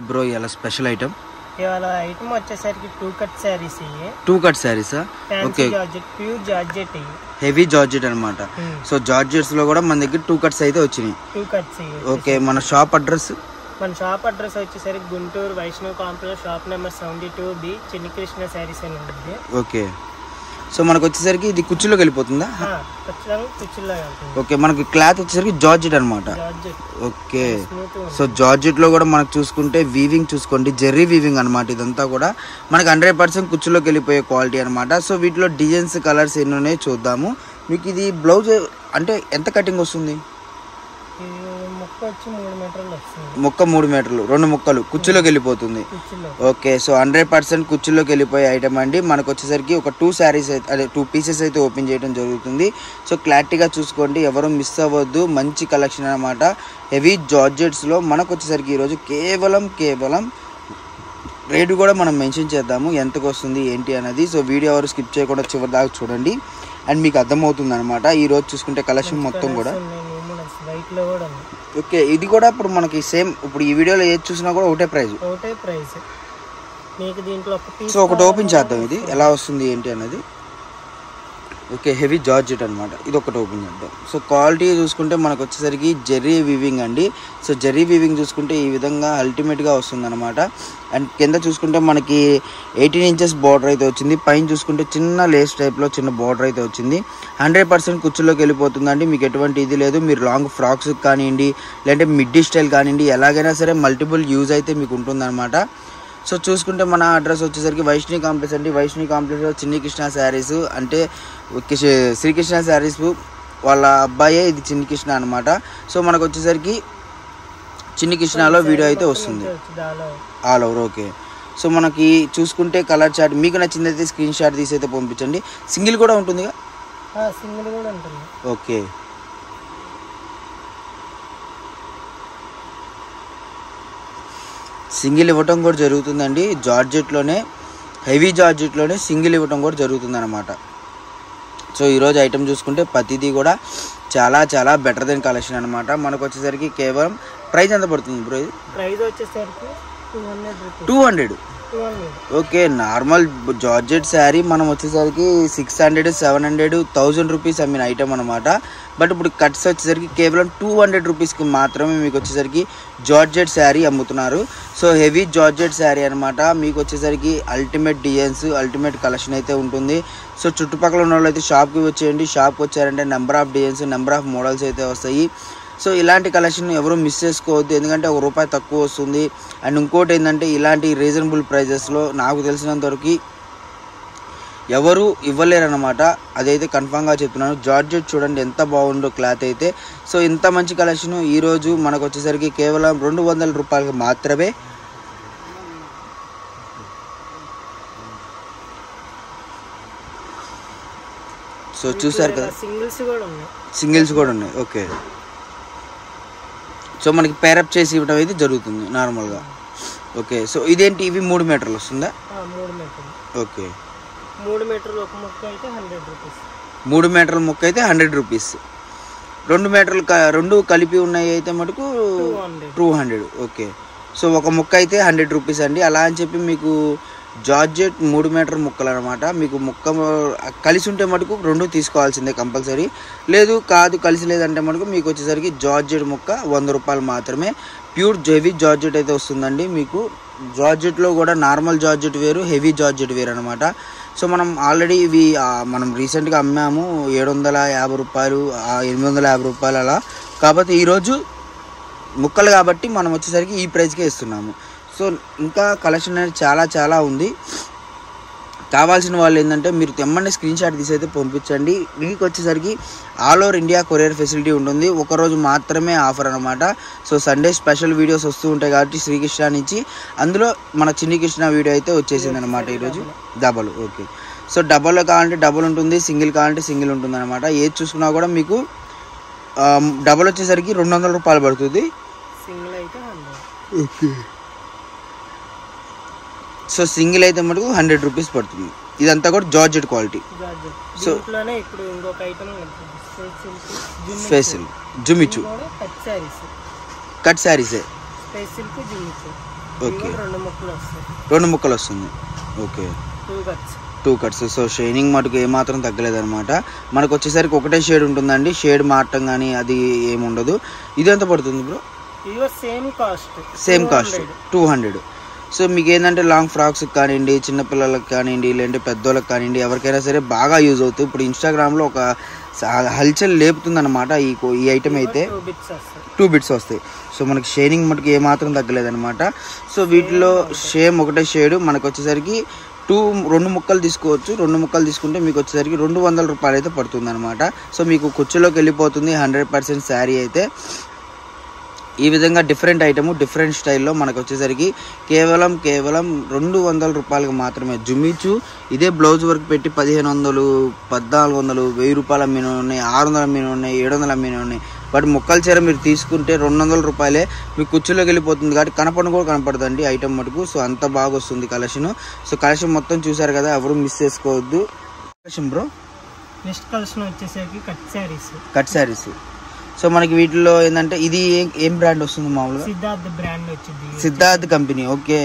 Bro ఇలా special item ఇవాళ item వచ్చేసరికి 2 కట్ సారీస్. 2 కట్ సారీసా? Okay, georgette, pure georgette, heavy georgette అన్నమాట. సో జార్జెట్స్ లో కూడా మన దగ్గర 2 కట్స్ అయితే వచ్చినాయి. 2 కట్స్. ఓకే, మన షాప్ అడ్రస్ వచ్చేసరికి Guntur Vaishnav complex, shop number 72B, Chinni Krishna saris అని ఉంటుంది. ఓకే, సో మనకు వచ్చేసరికి ఇది కుర్చీలోకి వెళ్ళిపోతుందా? ఓకే, మనకి క్లాత్ వచ్చేసరికి జార్జెట్ అనమాట. ఓకే, సో జార్జెట్ లో కూడా మనకు చూసుకుంటే వీవింగ్ చూసుకోండి, జెర్రీ వీవింగ్ అనమాట. ఇదంతా కూడా మనకి 100% కుర్చీలోకి వెళ్ళిపోయే క్వాలిటీ అనమాట. సో వీటిలో డిజైన్స్, కలర్స్ ఎన్ని ఉన్నాయో చూద్దాము. మీకు ఇది బ్లౌజ్ అంటే ఎంత కటింగ్ వస్తుంది? ముక్క 3 మీటర్లు, 2 ముక్కలు కుర్చీలోకి వెళ్ళిపోతుంది. ఓకే, సో 100% కుర్చీలోకి వెళ్ళిపోయే ఐటమ్ అండి. మనకు వచ్చేసరికి ఒక 2 సారీస్ అయితే, అదే 2 పీసెస్ అయితే ఓపెన్ చేయడం జరుగుతుంది. సో క్లారిటీగా చూసుకోండి, ఎవరు మిస్ అవ్వద్దు. మంచి కలెక్షన్ అనమాట. హెవీ జార్జెట్స్లో మనకు వచ్చేసరికి ఈరోజు కేవలం రేటు కూడా మనం మెన్షన్ చేద్దాము, ఎంతకు వస్తుంది ఏంటి అన్నది. సో వీడియో ఎవరు స్కిప్ చేయకుండా చివరి దాకా చూడండి అండ్ మీకు అర్థమవుతుంది అనమాట. ఈరోజు చూసుకుంటే కలెక్షన్ మొత్తం కూడా ఓకే, ఇది కూడా ఇప్పుడు మనకి సేమ్, ఇప్పుడు ఈ వీడియోలో ఏది చూసినా కూడా ఒకటే ప్రైస్. సో ఒకటి ఓపెన్ చేద్దాం, ఇది ఎలా వస్తుంది ఏంటి అన్నది. ఓకే, హెవీ జార్జెట్ అనమాట. ఇది ఒకటి ఓపెన్ చేద్దాం. సో క్వాలిటీ చూసుకుంటే మనకు వచ్చేసరికి జెర్రీ వీవింగ్ అండి. సో జెర్రీ వీవింగ్ చూసుకుంటే ఈ విధంగా అల్టిమేట్గా వస్తుంది అనమాట. అండ్ కింద చూసుకుంటే మనకి 18 ఇంచెస్ బార్డర్ అయితే వచ్చింది. పైన చూసుకుంటే చిన్న లేస్ టైప్లో చిన్న బార్డర్ అయితే వచ్చింది. 100% కుర్చీలోకి వెళ్ళిపోతుందండి. మీకు ఎటువంటి ఇది లేదు. మీరు లాంగ్ ఫ్రాక్స్ కానివ్వండి, లేదంటే మిడ్డీ స్టైల్ కానివ్వండి, ఎలాగైనా సరే మల్టిపుల్ యూజ్ అయితే మీకు ఉంటుందన్నమాట. సో చూసుకుంటే మన అడ్రస్ వచ్చేసరికి వైష్ణవి కాంప్లెక్స్ అండి. వైష్ణవి కాంప్లెక్స్లో చిన్ని కృష్ణ శారీస్ అంటే శ్రీకృష్ణ శారీస్ వాళ్ళ అబ్బాయే ఇది చిన్ని కృష్ణ అనమాట. సో మనకు వచ్చేసరికి చిన్ని కృష్ణలో వీడియో అయితే వస్తుంది ఆల్ ఓవర్. ఓకే, సో మనకి చూసుకుంటే కలర్ చార్ట్ మీకు నచ్చింది అయితే స్క్రీన్ షాట్ తీసి అయితే పంపించండి. సింగిల్ కూడా ఉంటుందిగా? ఓకే, సింగిల్ ఇవ్వటం కూడా జరుగుతుందండి. జార్జెట్లోనే, హెవీ జార్జెట్లోనే సింగిల్ ఇవ్వటం కూడా జరుగుతుంది అనమాట. సో ఈరోజు ఐటమ్ చూసుకుంటే ప్రతిదీ కూడా చాలా బెటర్ దెన్ కలెక్షన్ అనమాట. మనకు వచ్చేసరికి కేవలం ప్రైస్ ఎంత పడుతుంది బ్రో? ఇది ప్రైస్ వచ్చేసరికి 200. ఓకే, నార్మల్ జార్జెట్ శారీ మనం వచ్చేసరికి 600, 700, 1000 రూపీస్ అమ్మిన ఐటమ్ అనమాట. బట్ ఇప్పుడు కట్స్ వచ్చేసరికి కేవలం 200 రూపీస్కి మాత్రమే మీకు వచ్చేసరికి జార్జెట్ శారీ అమ్ముతున్నారు. సో హెవీ జార్జెట్ శారీ అనమాట. మీకు వచ్చేసరికి అల్టిమేట్ డిజైన్స్, అల్టిమేట్ కలెక్షన్ అయితే ఉంటుంది. సో చుట్టుపక్కల ఉన్న వాళ్ళు అయితే షాప్కి వచ్చేయండి. షాప్కి వచ్చారంటే number of designs, number of models అయితే వస్తాయి. సో ఇలాంటి కలెక్షన్ ఎవరు మిస్ చేసుకోవద్దు, ఎందుకంటే ₹1 తక్కువ వస్తుంది. అండ్ ఇంకోటి ఏంటంటే ఇలాంటి రీజనబుల్ ప్రైజెస్లో నాకు తెలిసినంతవరకు ఎవరు ఇవ్వలేరన్నమాట. అదైతే కన్ఫామ్గా చెప్తున్నాను. జార్జెట్ చూడండి ఎంత బాగుందో క్లాత్ అయితే. సో ఇంత మంచి కలెక్షన్ ఈరోజు మనకు వచ్చేసరికి కేవలం ₹200 మాత్రమే. సో చూసారు కదా, సింగిల్స్ కూడా ఉన్నాయి. ఓకే, సో మనకి పేరప్ చేసి ఇవ్వడం అయితే జరుగుతుంది నార్మల్గా. ఓకే, సో ఇదేంటి, ఇవి 3 మీటర్లు వస్తుందా? 3 మీటర్లు. ఓకే, 3 మీటర్లు ఒక ముక్క అయితే 100 రూపీస్. 3 మీటర్ల ముక్క అయితే 100 రూపీస్. 2 మీటర్లు 2 కలిపి ఉన్నాయి అయితే మటుకు 200. ఓకే, సో ఒక ముక్క అయితే 100 రూపీస్ అండి. అలా అని చెప్పి మీకు జార్జెట్ 3 మీటర్ ముక్కలు అనమాట. మీకు ముక్క కలిసి ఉంటే మటుకు 2 తీసుకోవాల్సిందే కంపల్సరీ. కలిసి లేదంటే మటుకు మీకు వచ్చేసరికి జార్జెట్ ముక్క ₹100 మాత్రమే. ప్యూర్ హెవీ జార్జెట్ అయితే వస్తుందండి. మీకు జార్జెట్లో కూడా నార్మల్ జార్జెట్ వేరు, హెవీ జార్జెట్ వేరు అనమాట. సో మనం ఆల్రెడీ ఇవి మనం రీసెంట్గా అమ్మాము ₹750, ₹850 అలా. కాకపోతే ఈరోజు ముక్కలు కాబట్టి మనం వచ్చేసరికి ఈ ప్రైస్కే ఇస్తున్నాము. సో ఇంకా కలెక్షన్ అనేది చాలా ఉంది. కావాల్సిన వాళ్ళు ఏంటంటే మీరు తెమ్మండి, స్క్రీన్ షాట్ తీసి అయితే పంపించండి. మీకు వచ్చేసరికి all over India courier facility ఉంటుంది. ఒకరోజు మాత్రమే ఆఫర్ అనమాట. సో సండే స్పెషల్ వీడియోస్ వస్తూ ఉంటాయి కాబట్టి శ్రీకృష్ణ నుంచి, అందులో మన చిన్ని కృష్ణ వీడియో అయితే వచ్చేసింది అనమాట ఈరోజు. డబల్. ఓకే, సో డబల్లో కావాలంటే డబుల్ ఉంటుంది, సింగిల్ కావాలంటే సింగిల్ ఉంటుంది అనమాట. ఏది చూసుకున్నా కూడా మీకు డబల్ వచ్చేసరికి ₹200 పడుతుంది, సింగిల్ అయితే 100. ఓకే, సో సింగిల్ అయితే మటుకు 100 రూపీస్ పడుతుంది. ఇదంతా కూడా జార్జెట్ క్వాలిటీ. సో ఇప్పుడు ఇంకొక ఐటమ్ ఫేసిల్ జుమిచు కట్ శారీసే. ఓకే, 2 ముక్కలు వస్తాయి. 2 ముక్కలు వస్తుంది. Okay, 2 cuts. సో షైనింగ్ మటుకు ఏమాత్రం తగ్గలేదు అనమాట. మనకు వచ్చేసరికి ఒకటే షేడ్ ఉంటుందండి, షేడ్ మారటం కానీ అది ఏముండదు. ఇది ఎంత పడుతుంది బ్రో? Same cost 200. సో మీకు ఏంటంటే లాంగ్ ఫ్రాక్స్ కానివ్వండి, చిన్నపిల్లలకు కానివ్వండి, లేదంటే పెద్దోళ్ళకి కానివ్వండి, ఎవరికైనా సరే బాగా యూజ్ అవుతుంది. ఇప్పుడు ఇన్స్టాగ్రామ్లో ఒక హల్చల్ లేపుతుంది అనమాట ఈ ఐటమ్ అయితే. 2 బిట్స్ వస్తాయి. సో మనకి షైనింగ్ మటుకు ఏమాత్రం తగ్గలేదన్నమాట. సో వీటిలో సేమ్ ఒకటే షేడ్ మనకు వచ్చేసరికి 2 ముక్కలు తీసుకోవచ్చు. 2 ముక్కలు తీసుకుంటే మీకు వచ్చేసరికి 200 రూపాయలు అయితే పడుతుంది అనమాట. సో మీకు కుచ్చులోకి వెళ్ళిపోతుంది 100% శారీ అయితే. ఈ విధంగా డిఫరెంట్ ఐటమ్ డిఫరెంట్ స్టైల్లో మనకు వచ్చేసరికి కేవలం 200 రూపాయలకు మాత్రమే. జుమిచు ఇదే బ్లౌజ్ వర్క్ పెట్టి 1500, 1400, 1000 రూపాయలు అమ్మిన ఉన్నాయి, 600 అమ్మిన ఉన్నాయి, 700 అమ్మిన ఉన్నాయి. బట్ ముక్కల చీర మీరు తీసుకుంటే 200 రూపాయలే మీకు కుచ్చులోకి వెళ్ళిపోతుంది. కాబట్టి కనపడను కూడా కనపడదండి ఐటమ్ మటుకు. సో అంత బాగా వస్తుంది కలెక్షన్. సో కలెక్షన్ మొత్తం చూసారు కదా, ఎవరు మిస్ చేసుకోవద్దు. కలెక్షన్ బ్రో, నెక్స్ట్ కలెక్షన్ వచ్చేసరికి కట్ శారీస్. సో మనకి వీటిలో ఏంటంటే ఇది ఏం బ్రాండ్ వస్తుంది మామూలుగా? సిద్ధార్థ్ బ్రాండ్ వచ్చింది, Siddharth company. Okay,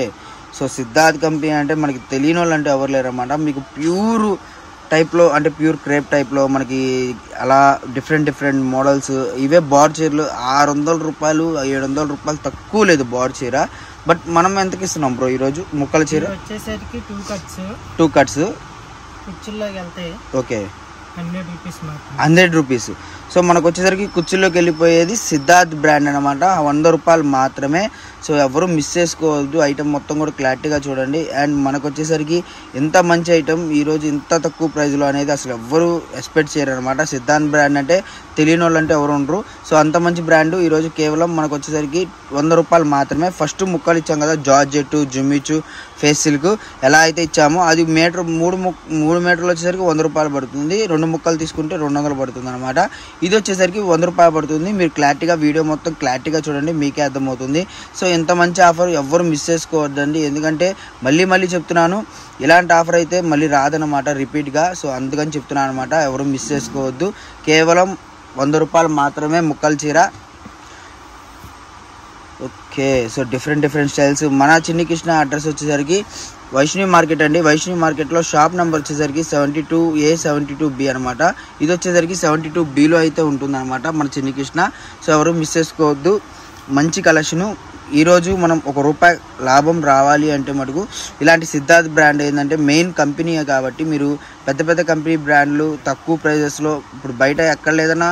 so Siddharth company అంటే మనకి తెలియని వాళ్ళు అంటే ఎవరు లేరన్నమాట. మీకు ప్యూర్ టైప్లో అంటే ప్యూర్ క్రేప్ టైప్లో మనకి అలా డిఫరెంట్ మోడల్స్. ఇవే బార్డర్ చీరలు 600 రూపాయలు 700 రూపాయలు తక్కువ లేదు బార్డర్ చీర. బట్ మనం ఎంతకి ఇస్తున్నాం బ్రో ఈరోజు ముక్కల చీర? వచ్చేసరికి 2 కట్స్ కుచ్చుల్లోకి వెళ్తాయి. Okay, 100 rupees. సో మనకు వచ్చేసరికి కుర్చీలోకి వెళ్ళిపోయేది సిద్ధార్థ్ బ్రాండ్ అనమాట. 100 రూపాయలు మాత్రమే. సో ఎవరు మిస్ చేసుకోవద్దు. ఐటమ్ మొత్తం కూడా క్లారిటీగా చూడండి. అండ్ మనకు వచ్చేసరికి ఎంత మంచి ఐటమ్ ఈరోజు ఇంత తక్కువ ప్రైస్లో అనేది అసలు ఎవ్వరు ఎక్స్పెక్ట్ చేయరు అనమాట. సిద్ధార్థ్ బ్రాండ్ అంటే తెలియని వాళ్ళు అంటే ఎవరు ఉండరు. సో అంత మంచి బ్రాండ్ ఈరోజు కేవలం మనకు వచ్చేసరికి 100 రూపాయలు మాత్రమే. ఫస్ట్ ముక్కలు ఇచ్చాం కదా, జార్జెట్, జుమిచు, ఫేస్ సిల్క్ ఎలా అయితే ఇచ్చామో అది మీటర్ 3 మీటర్లు వచ్చేసరికి 100 రూపాయలు పడుతుంది. 2 ముక్కలు తీసుకుంటే 200 పడుతుంది అనమాట. ఇది వచ్చేసరికి 100 రూపాయలు పడుతుంది. మీరు క్లారిటీగా వీడియో మొత్తం క్లారిటీగా చూడండి, మీకే అర్థమవుతుంది. సో ఎంత మంచి ఆఫర్, ఎవ్వరు మిస్ చేసుకోవద్దండి. ఎందుకంటే మళ్ళీ చెప్తున్నాను, ఇలాంటి ఆఫర్ అయితే మళ్ళీ రాదనమాట రిపీట్గా. సో అందుకని చెప్తున్నాను అనమాట, ఎవరు మిస్ చేసుకోవద్దు. కేవలం 100 రూపాయలు మాత్రమే ముక్కల చీర. Okay, so different styles. మన చిన్ని కృష్ణ అడ్రస్ వచ్చేసరికి వైష్ణవి మార్కెట్ అండి. వైష్ణవి మార్కెట్లో షాప్ నెంబర్ వచ్చేసరికి 72A 72B అనమాట. ఇది వచ్చేసరికి 72Bలో అయితే ఉంటుందన్నమాట మన చిన్ని కృష్ణ. సో ఎవరు మిస్ చేసుకోవద్దు. మంచి కలెక్షను. ఈరోజు మనం ₹1 లాభం రావాలి అంటే మటుకు ఇలాంటి సిద్ధార్థ్ బ్రాండ్ ఏంటంటే మెయిన్ కంపెనీ కాబట్టి మీరు పెద్ద కంపెనీ బ్రాండ్లు తక్కువ ప్రైజెస్లో ఇప్పుడు బయట ఎక్కడ లేదన్నా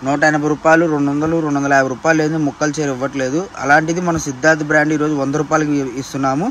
180 రూపాయలు, 200, 250 రూపాయలు లేదు ముక్కలు చీర ఇవ్వట్లేదు. అలాంటిది మన సిద్ధార్థ్ బ్రాండ్ ఈరోజు 100 రూపాయలకి ఇస్తున్నాము.